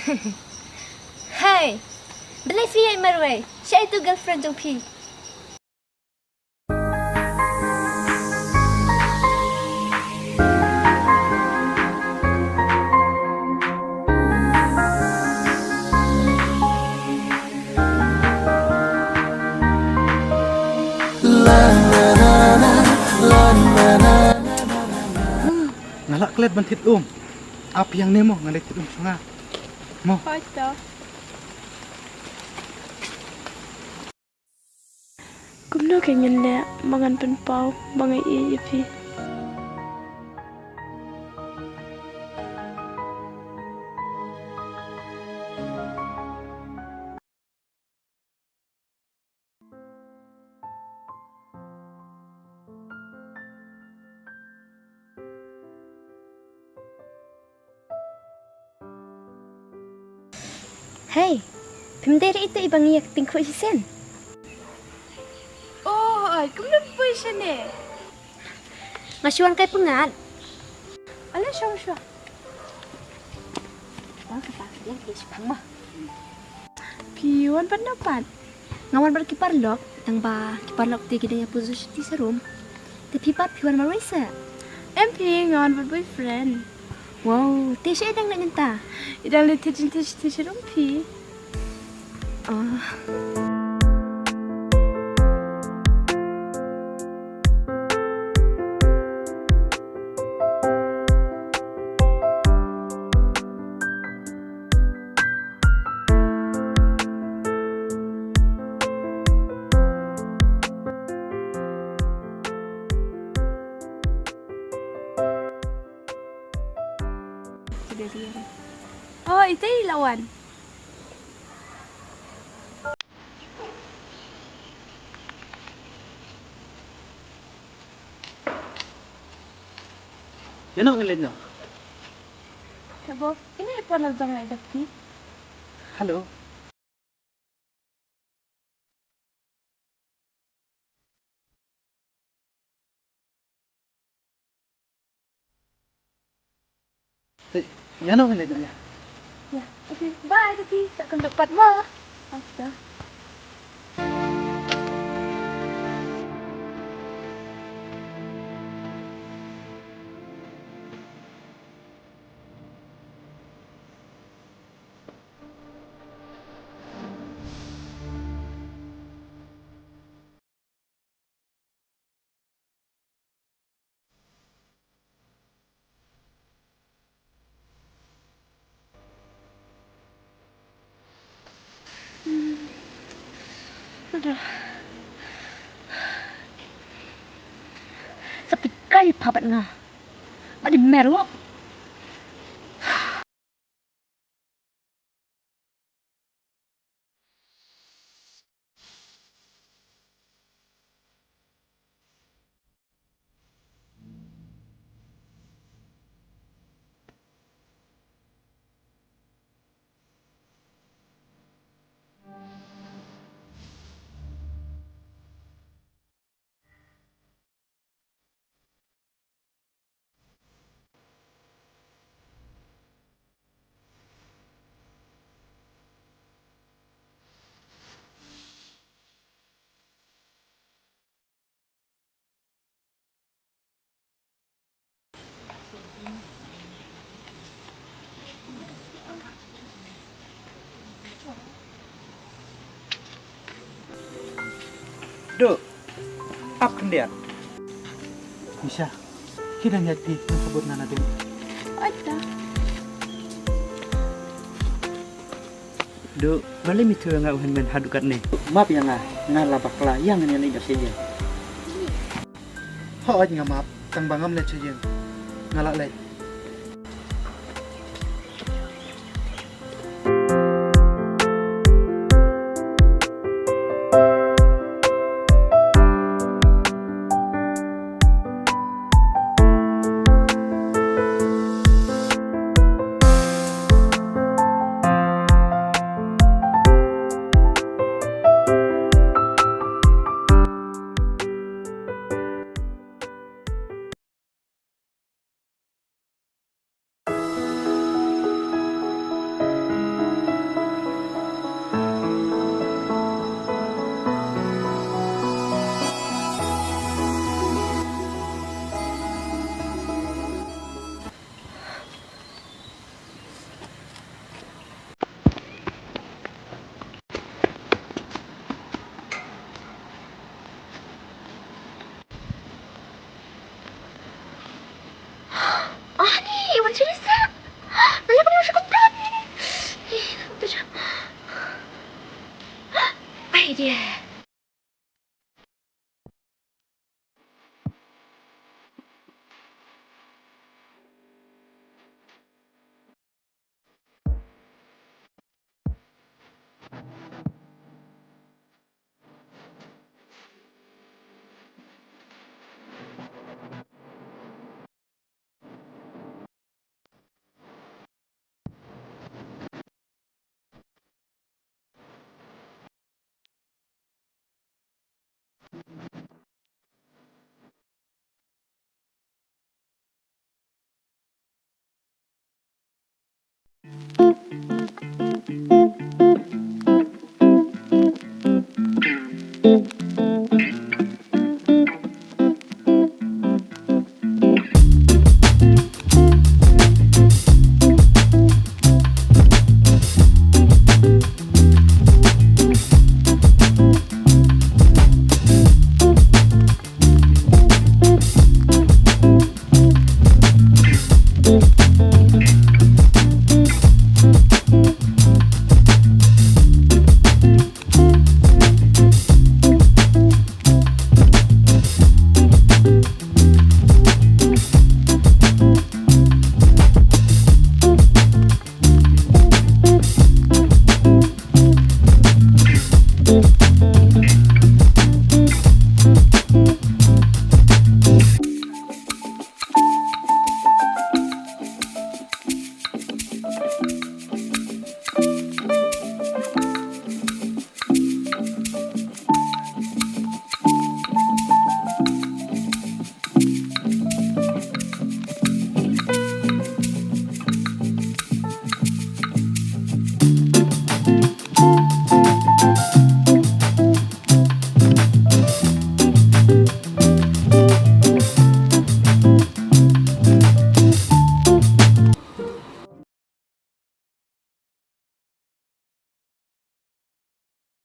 Hai, belai Fia Marwai. Siapa itu girlfriend Jong Pi? Ngalak kelet bantit Apa yang nemo ngalit sunga. Mo. Pada. Kumno kengen le mangan penpau bangai ipi. Hai, pemdiri itu ibang iyak tingko isen. Oh, kumno puisa ne. Ngasuan kay pengat. Ala siya. Bang kata yang isipang mah. Piwan pendapat. Ngawan berkiparlok, tang ba kiparlok ti gidang posisi ti serum. Tapi par piwan marisa. MP ngawan boyfriend. Wow, ti siya idang nanyanta. Idang le tijin rumpi. Oh. Oh, itu lawan. Yan ang ngalit no. Tabo, ini apa nang ngai dakti? Halo. Yan ang ngalit no. Ya, okay. Bye, Tati. Tak akan dapat mo. Basta. Aduh. Sepi kai papat nga. Adi merlo. Do. Apa dia? Misha. Kita nyati sebut nana do. Ada. Do, balik mitu nga uhen men hadukat ne. Map yang ngala bakla yang ini ida saja. Ho nga map tang bangam le saja. Ngala le.